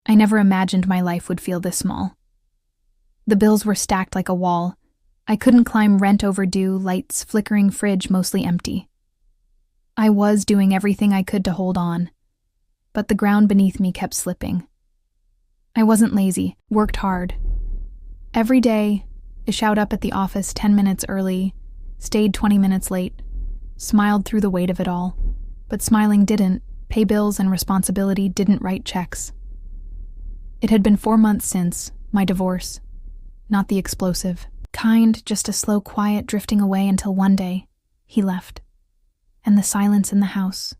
I never imagined my life would feel this small. The bills were stacked like a wall. I couldn't climb rent overdue, lights flickering, fridge mostly empty. I was doing everything I could to hold on, but the ground beneath me kept slipping. I wasn't lazy, worked hard. Every day, I showed up at the office 10 minutes early, stayed 20 minutes late, smiled through the weight of it all, but smiling didn't pay bills and responsibility didn't write checks. It had been 4 months since my divorce, not the explosive kind, just a slow, quiet drifting away until one day he left. And the silence in the house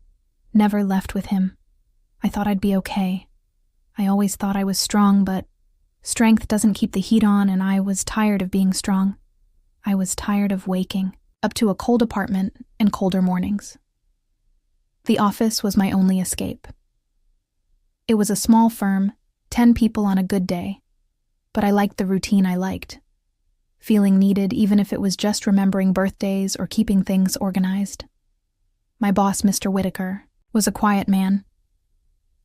never left with him. I thought I'd be okay. I always thought I was strong, but strength doesn't keep the heat on, and I was tired of being strong. I was tired of waking up to a cold apartment and colder mornings. The office was my only escape. It was a small firm, 10 people on a good day, but I liked the routine I liked. Feeling needed even if it was just remembering birthdays or keeping things organized. My boss, Mr. Whitaker, was a quiet man.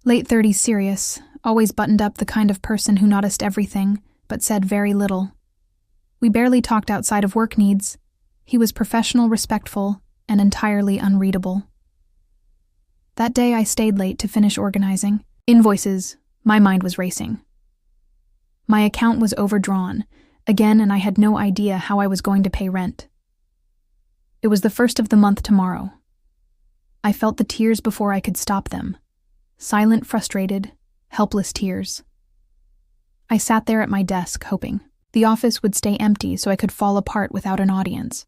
Late 30s, serious, always buttoned up, the kind of person who noticed everything but said very little. We barely talked outside of work needs. He was professional, respectful, and entirely unreadable. That day I stayed late to finish organizing. Invoices, my mind was racing. My account was overdrawn, again, and I had no idea how I was going to pay rent. It was the first of the month tomorrow. I felt the tears before I could stop them. Silent, frustrated, helpless tears. I sat there at my desk, hoping the office would stay empty so I could fall apart without an audience.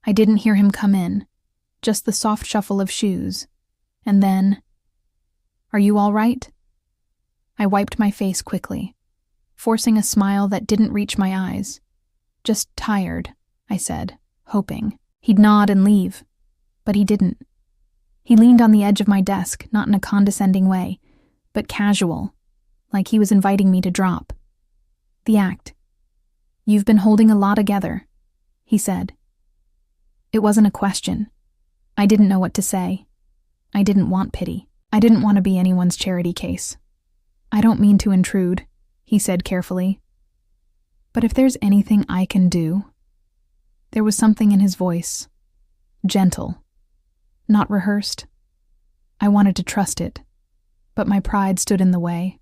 I didn't hear him come in, just the soft shuffle of shoes. And then, "Are you all right?" I wiped my face quickly, forcing a smile that didn't reach my eyes. "Just tired," I said, hoping he'd nod and leave, but he didn't. He leaned on the edge of my desk, not in a condescending way, but casual, like he was inviting me to drop. The act. "You've been holding a lot together," he said. It wasn't a question. I didn't know what to say. I didn't want pity. I didn't want to be anyone's charity case. "I don't mean to intrude," he said carefully. "But if there's anything I can do..." There was something in his voice. Gentle. Not rehearsed. I wanted to trust it, but my pride stood in the way.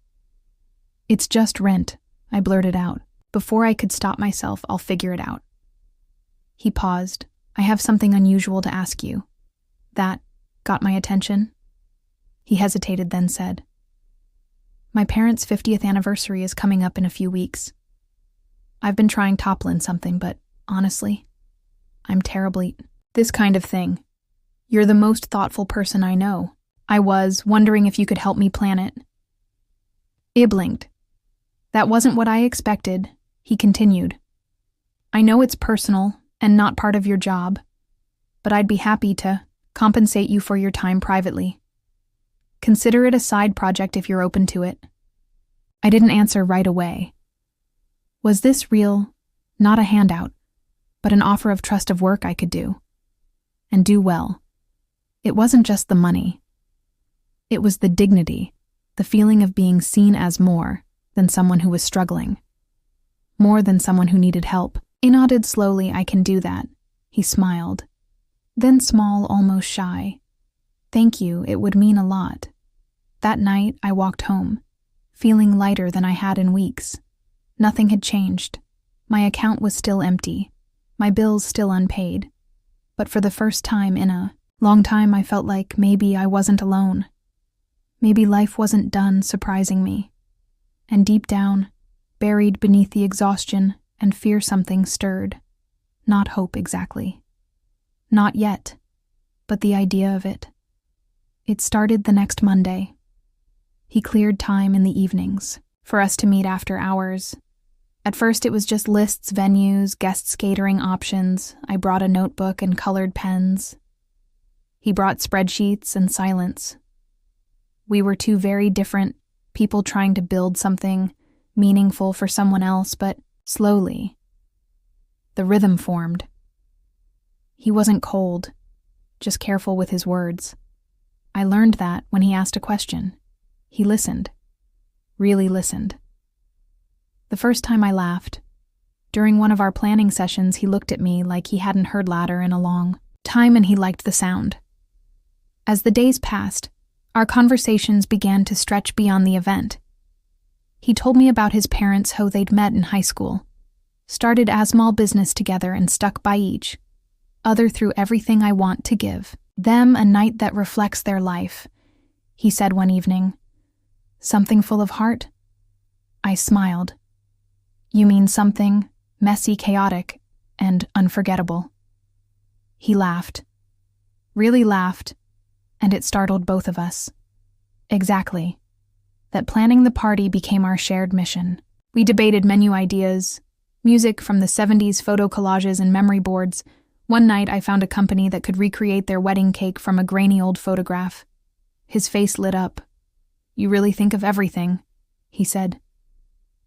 "It's just rent," I blurted out. Before I could stop myself, "I'll figure it out." He paused. "I have something unusual to ask you." That got my attention. He hesitated, then said, "My parents' 50th anniversary is coming up in a few weeks. I've been trying toppling something, but honestly, I'm terribly... This kind of thing. You're the most thoughtful person I know. I was wondering if you could help me plan it." I blinked. "That wasn't what I expected," he continued. "I know it's personal and not part of your job, but I'd be happy to compensate you for your time privately. Consider it a side project if you're open to it." I didn't answer right away. Was this real? Not a handout, but an offer of trust of work I could do. And do well. It wasn't just the money. It was the dignity, the feeling of being seen as more than someone who was struggling. More than someone who needed help. I nodded slowly. "I can do that." He smiled. Then small, almost shy. "Thank you, it would mean a lot." That night, I walked home, feeling lighter than I had in weeks. Nothing had changed. My account was still empty, my bills still unpaid. But for the first time in a long time, I felt like maybe I wasn't alone. Maybe life wasn't done surprising me. And deep down, buried beneath the exhaustion and fear, something stirred. Not hope exactly. Not yet, but the idea of it. It started the next Monday. He cleared time in the evenings for us to meet after hours. At first it was just lists, venues, guest catering options. I brought a notebook and colored pens. He brought spreadsheets and silence. We were two very different people trying to build something meaningful for someone else, but slowly, the rhythm formed. He wasn't cold, just careful with his words. I learned that when he asked a question. He listened. really listened. The first time I laughed, during one of our planning sessions, he looked at me like he hadn't heard laughter in a long time and he liked the sound. As the days passed, our conversations began to stretch beyond the event. He told me about his parents, how they'd met in high school, started a small business together and stuck by each other through everything. I want to give them a night that reflects their life, he said one evening. Something full of heart? I smiled. You mean something messy, chaotic, and unforgettable? He laughed. Really laughed, and it startled both of us. Exactly. That planning the party became our shared mission. We debated menu ideas, music from the 70s, photo collages, and memory boards. One night I found a company that could recreate their wedding cake from a grainy old photograph. His face lit up. You really think of everything, he said.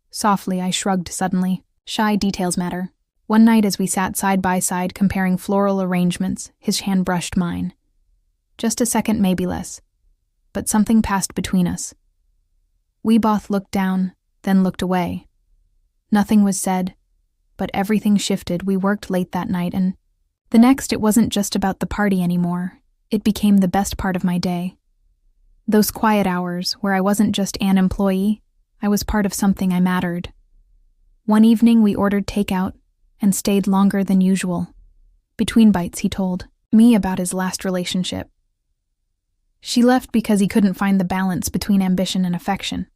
Softly, I shrugged suddenly. Shy details matter. One night as we sat side by side comparing floral arrangements, his hand brushed mine. Just a second, maybe less. But something passed between us. We both looked down, then looked away. Nothing was said, but everything shifted. We worked late that night, and the next it wasn't just about the party anymore. It became the best part of my day. Those quiet hours where I wasn't just an employee, I was part of something I mattered. One evening we ordered takeout and stayed longer than usual. Between bites, he told me about his last relationship. She left because he couldn't find the balance between ambition and affection.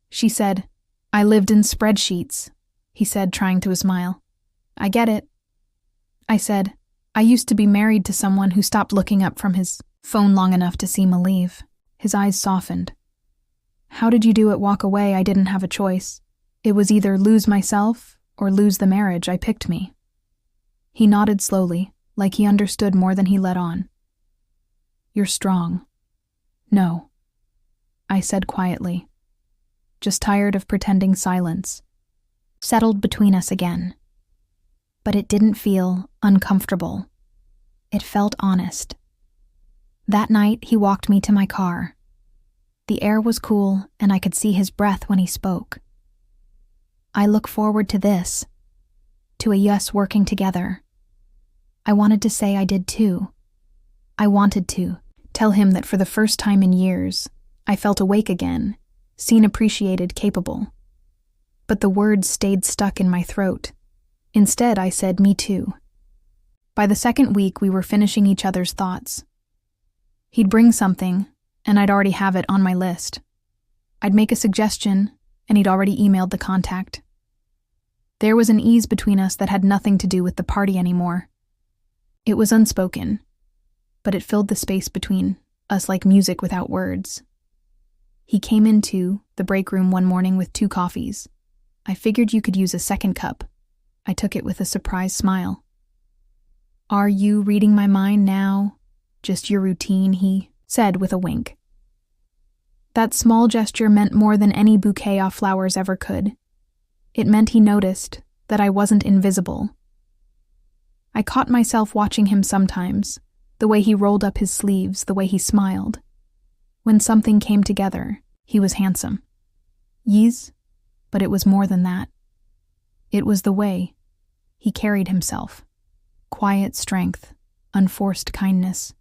She said, I lived in spreadsheets, he said, trying to smile. I get it. I said, I used to be married to someone who stopped looking up from his phone long enough to see me leave. His eyes softened. How did you do it? Walk away? I didn't have a choice. It was either lose myself or lose the marriage. I picked me. He nodded slowly, like he understood more than he let on. You're strong. No, I said quietly. Just tired of pretending. Silence settled between us again. But it didn't feel uncomfortable. It felt honest. That night, he walked me to my car. The air was cool, and I could see his breath when he spoke. I look forward to this, to us working together. I wanted to say I did too. I wanted to tell him that for the first time in years, I felt awake again, seen, appreciated, capable. But the words stayed stuck in my throat. Instead, I said, me too. By the second week, we were finishing each other's thoughts. He'd bring something, and I'd already have it on my list. I'd make a suggestion, and he'd already emailed the contact. There was an ease between us that had nothing to do with the party anymore. It was unspoken, but it filled the space between us like music without words. He came into the break room one morning with 2 coffees. I figured you could use a second cup. I took it with a surprised smile. Are you reading my mind now? Just your routine, he said with a wink. That small gesture meant more than any bouquet of flowers ever could. It meant he noticed that I wasn't invisible. I caught myself watching him sometimes, the way he rolled up his sleeves, the way he smiled. When something came together, he was handsome. Yes, but it was more than that. It was the way he carried himself. Quiet strength, unforced kindness.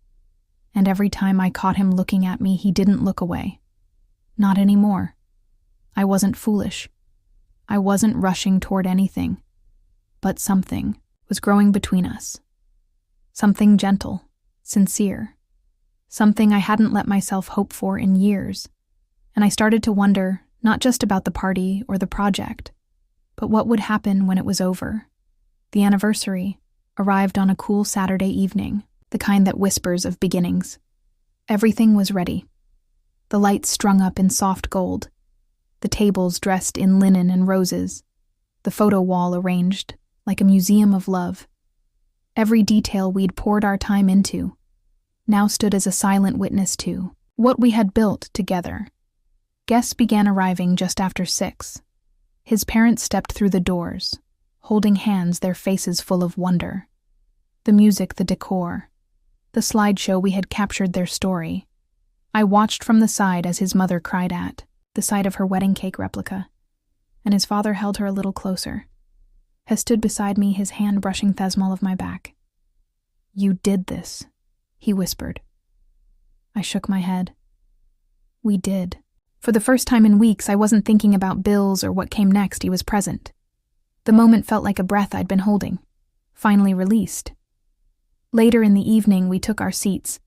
And every time I caught him looking at me, he didn't look away. Not anymore. I wasn't foolish. I wasn't rushing toward anything. But something was growing between us. Something gentle, sincere. Something I hadn't let myself hope for in years. And I started to wonder, not just about the party or the project, but what would happen when it was over. The anniversary arrived on a cool Saturday evening, the kind that whispers of beginnings. Everything was ready. The lights strung up in soft gold, the tables dressed in linen and roses, the photo wall arranged like a museum of love. Every detail we'd poured our time into now stood as a silent witness to what we had built together. Guests began arriving just after 6. His parents stepped through the doors, holding hands, their faces full of wonder. The music, the decor, the slideshow, we had captured their story. I watched from the side as his mother cried at the sight of her wedding cake replica, and his father held her a little closer. Hes stood beside me, his hand brushing Thesmol of my back. "You did this," he whispered. I shook my head. We did. For the first time in weeks, I wasn't thinking about bills or what came next. He was present. The moment felt like a breath I'd been holding, finally released. Later in the evening, we took our seats,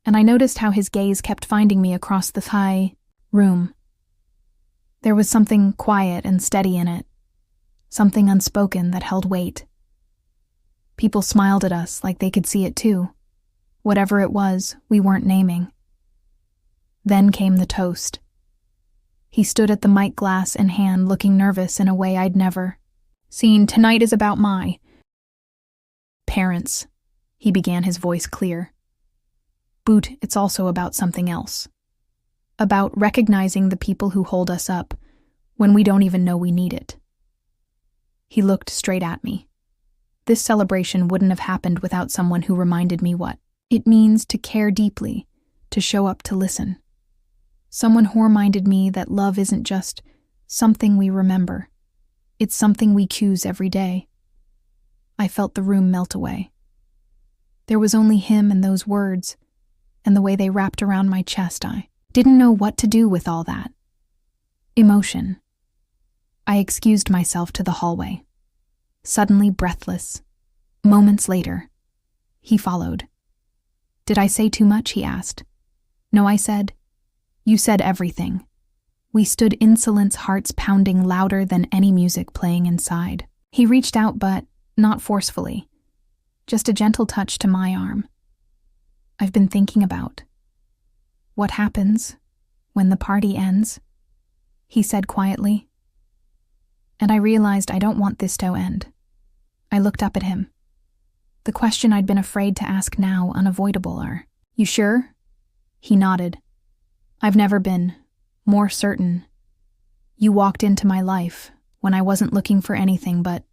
and I noticed how his gaze kept finding me across the high room. There was something quiet and steady in it, something unspoken that held weight. People smiled at us like they could see it too. Whatever it was, we weren't naming. Then came the toast. He stood at the mic glass in hand, looking nervous in a way I'd never seen. "Tonight is about my parents," he began, his voice clear. "Boot, it's also about something else. About recognizing the people who hold us up when we don't even know we need it." He looked straight at me. This celebration wouldn't have happened without someone who reminded me what it means to care deeply, to show up, to listen. Someone who reminded me that love isn't just something we remember. It's something we choose every day. I felt the room melt away. There was only him and those words, and the way they wrapped around my chest. I didn't know what to do with all that emotion. I excused myself to the hallway, suddenly breathless. Moments later, he followed. "Did I say too much?" he asked. "No," I said. "You said everything." We stood in silence, hearts pounding louder than any music playing inside. He reached out, but not forcefully. Just a gentle touch to my arm. "I've been thinking about what happens when the party ends," he said quietly. And I realized I don't want this to end. I looked up at him. The question I'd been afraid to ask now unavoidable. "Are you sure?" He nodded. "I've never been more certain. You walked into my life when I wasn't looking for anything, but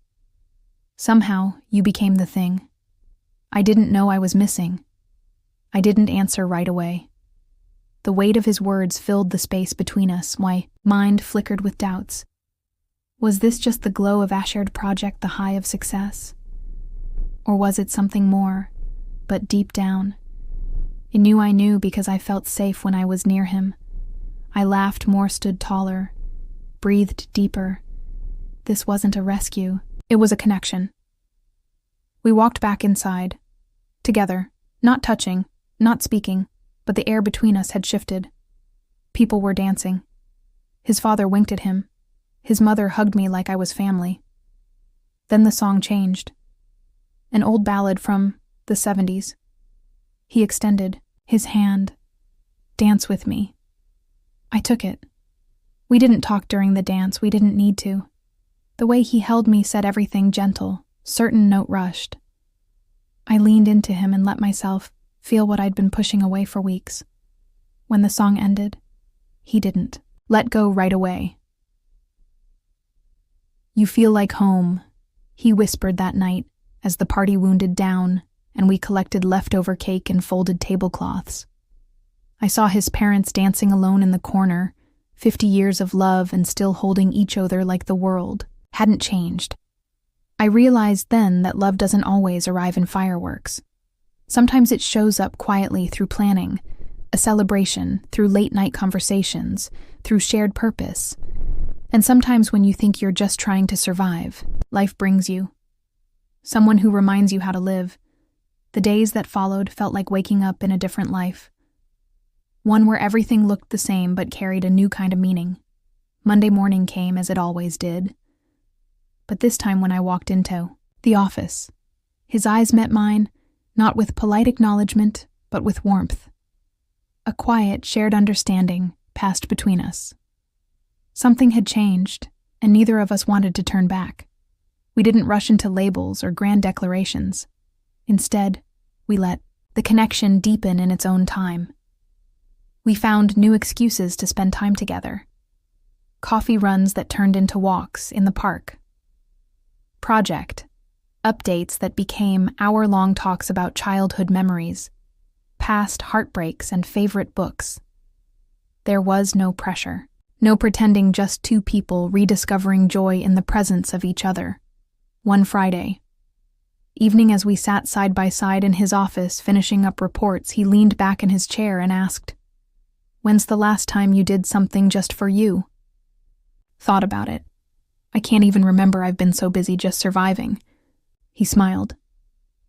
somehow you became the thing I didn't know I was missing." I didn't answer right away. The weight of his words filled the space between us. My mind flickered with doubts. Was this just the glow of a shared project, the high of success? Or was it something more, but deep down? I knew because I felt safe when I was near him. I laughed more, stood taller, breathed deeper. This wasn't a rescue, it was a connection. We walked back inside, together, not touching, not speaking, but the air between us had shifted. People were dancing. His father winked at him. His mother hugged me like I was family. Then the song changed. An old ballad from the 70s. He extended his hand. "Dance with me." I took it. We didn't talk during the dance, we didn't need to. The way he held me said everything, gentle, certain, note rushed. I leaned into him and let myself feel what I'd been pushing away for weeks. When the song ended, he didn't let go right away. "You feel like home," he whispered that night as the party wounded down and we collected leftover cake and folded tablecloths. I saw his parents dancing alone in the corner, 50 years of love and still holding each other like the world hadn't changed. I realized then that love doesn't always arrive in fireworks. Sometimes it shows up quietly through planning, a celebration, through late-night conversations, through shared purpose. And sometimes when you think you're just trying to survive, life brings you someone who reminds you how to live. The days that followed felt like waking up in a different life. One where everything looked the same but carried a new kind of meaning. Monday morning came as it always did. But this time when I walked into the office, his eyes met mine, not with polite acknowledgement, but with warmth. A quiet, shared understanding passed between us. Something had changed, and neither of us wanted to turn back. We didn't rush into labels or grand declarations. Instead, we let the connection deepen in its own time. We found new excuses to spend time together. Coffee runs that turned into walks in the park. Project updates that became hour-long talks about childhood memories, past heartbreaks, and favorite books. There was no pressure. No pretending, just two people rediscovering joy in the presence of each other. One Friday evening, as we sat side by side in his office finishing up reports, he leaned back in his chair and asked, "When's the last time you did something just for you?" Thought about it. I can't even remember. I've been so busy just surviving. He smiled.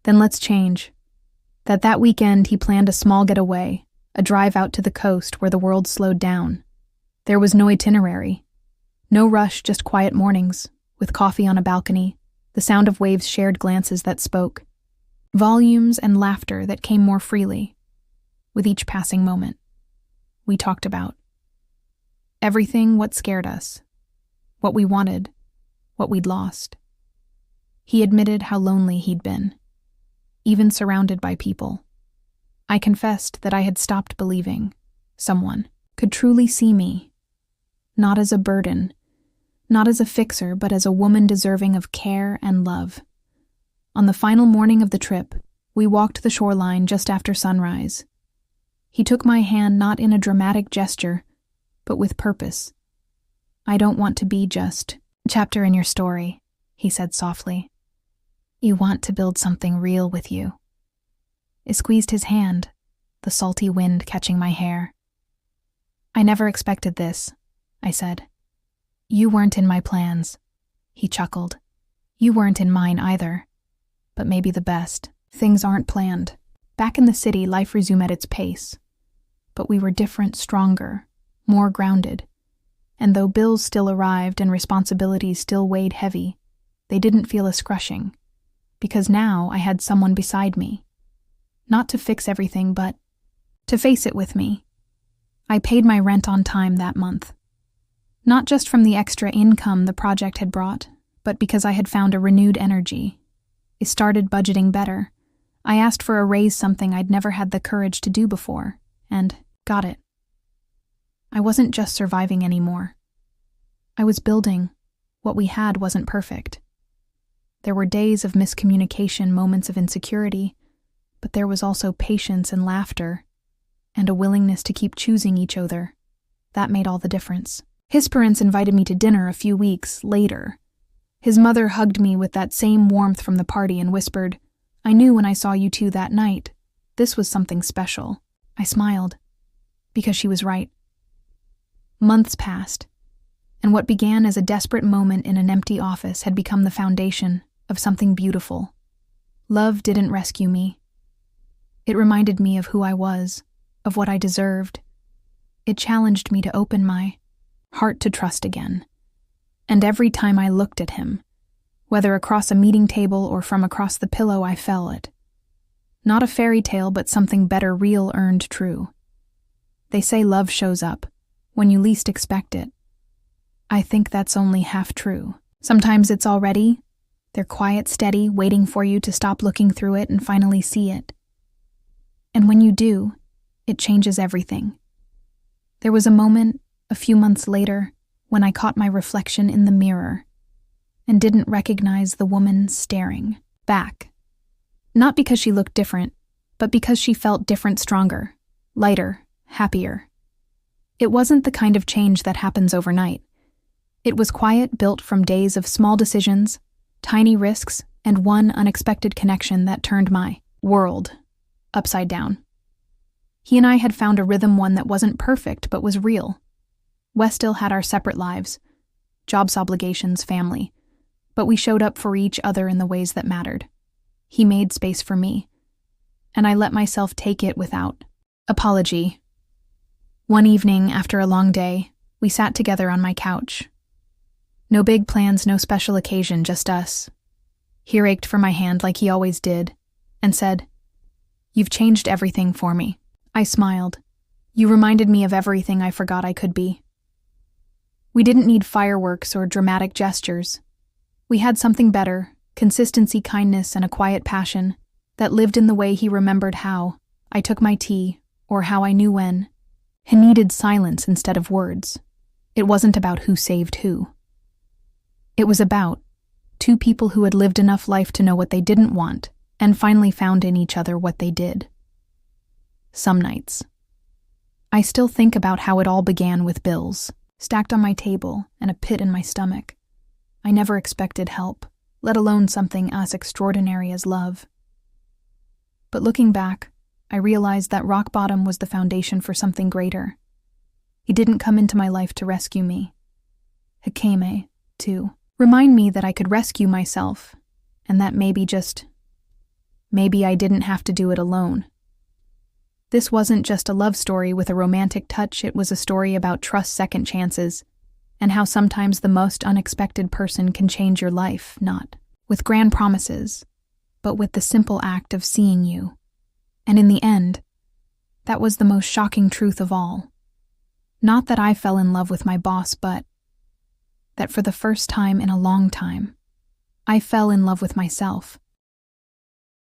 Then let's change. That weekend he planned a small getaway, a drive out to the coast where the world slowed down. There was no itinerary. No rush, just quiet mornings, with coffee on a balcony, the sound of waves, shared glances that spoke, volumes, and laughter that came more freely with each passing moment. We talked about everything, what scared us, what we wanted, what we'd lost. He admitted how lonely he'd been, even surrounded by people. I confessed that I had stopped believing someone could truly see me, not as a burden, not as a fixer, but as a woman deserving of care and love. On the final morning of the trip, we walked the shoreline just after sunrise. He took my hand, not in a dramatic gesture, but with purpose. "I don't want to be just a chapter in your story," he said softly. "You want to build something real with you." I squeezed his hand, the salty wind catching my hair. "I never expected this," I said. "You weren't in my plans." He chuckled. "You weren't in mine either. But maybe the best. Things aren't planned." Back in the city, life resumed at its pace. But we were different, stronger, more grounded. And though bills still arrived and responsibilities still weighed heavy, they didn't feel as crushing. Because now I had someone beside me. Not to fix everything, but to face it with me. I paid my rent on time that month. Not just from the extra income the project had brought, but because I had found a renewed energy. I started budgeting better. I asked for a raise, something I'd never had the courage to do before, and got it. I wasn't just surviving anymore. I was building. What we had wasn't perfect. There were days of miscommunication, moments of insecurity, but there was also patience and laughter, and a willingness to keep choosing each other. That made all the difference. His parents invited me to dinner a few weeks later. His mother hugged me with that same warmth from the party and whispered, "I knew when I saw you two that night. This was something special." I smiled, because she was right. Months passed, and what began as a desperate moment in an empty office had become the foundation of something beautiful. Love didn't rescue me. It reminded me of who I was, of what I deserved. It challenged me to open my heart to trust again. And every time I looked at him, whether across a meeting table or from across the pillow, I felt it. Not a fairy tale, but something better, real, earned true. They say love shows up when you least expect it. I think that's only half true. Sometimes it's already there, quiet, steady, waiting for you to stop looking through it and finally see it. And when you do, it changes everything. There was a moment, a few months later, when I caught my reflection in the mirror and didn't recognize the woman staring back. Not because she looked different, but because she felt different, stronger, lighter, happier. It wasn't the kind of change that happens overnight. It was quiet, built from days of small decisions, tiny risks, and one unexpected connection that turned my world upside down. He and I had found a rhythm, one that wasn't perfect but was real. We still had our separate lives, jobs, obligations, family, but we showed up for each other in the ways that mattered. He made space for me, and I let myself take it without apology. One evening, after a long day, we sat together on my couch. No big plans, no special occasion, just us. He raked for my hand like he always did, and said, "You've changed everything for me." I smiled. "You reminded me of everything I forgot I could be." We didn't need fireworks or dramatic gestures. We had something better, consistency, kindness, and a quiet passion that lived in the way he remembered how I took my tea, or how I knew when. He needed silence instead of words. It wasn't about who saved who. It was about two people who had lived enough life to know what they didn't want and finally found in each other what they did. Some nights, I still think about how it all began with bills. stacked on my table and a pit in my stomach. I never expected help, let alone something as extraordinary as love. But looking back, I realized that rock bottom was the foundation for something greater. He didn't come into my life to rescue me. He came to remind me that I could rescue myself, and that maybe I didn't have to do it alone. This wasn't just a love story with a romantic touch, it was a story about trust, second chances, and how sometimes the most unexpected person can change your life, not with grand promises, but with the simple act of seeing you. And in the end, that was the most shocking truth of all. Not that I fell in love with my boss, but that for the first time in a long time, I fell in love with myself.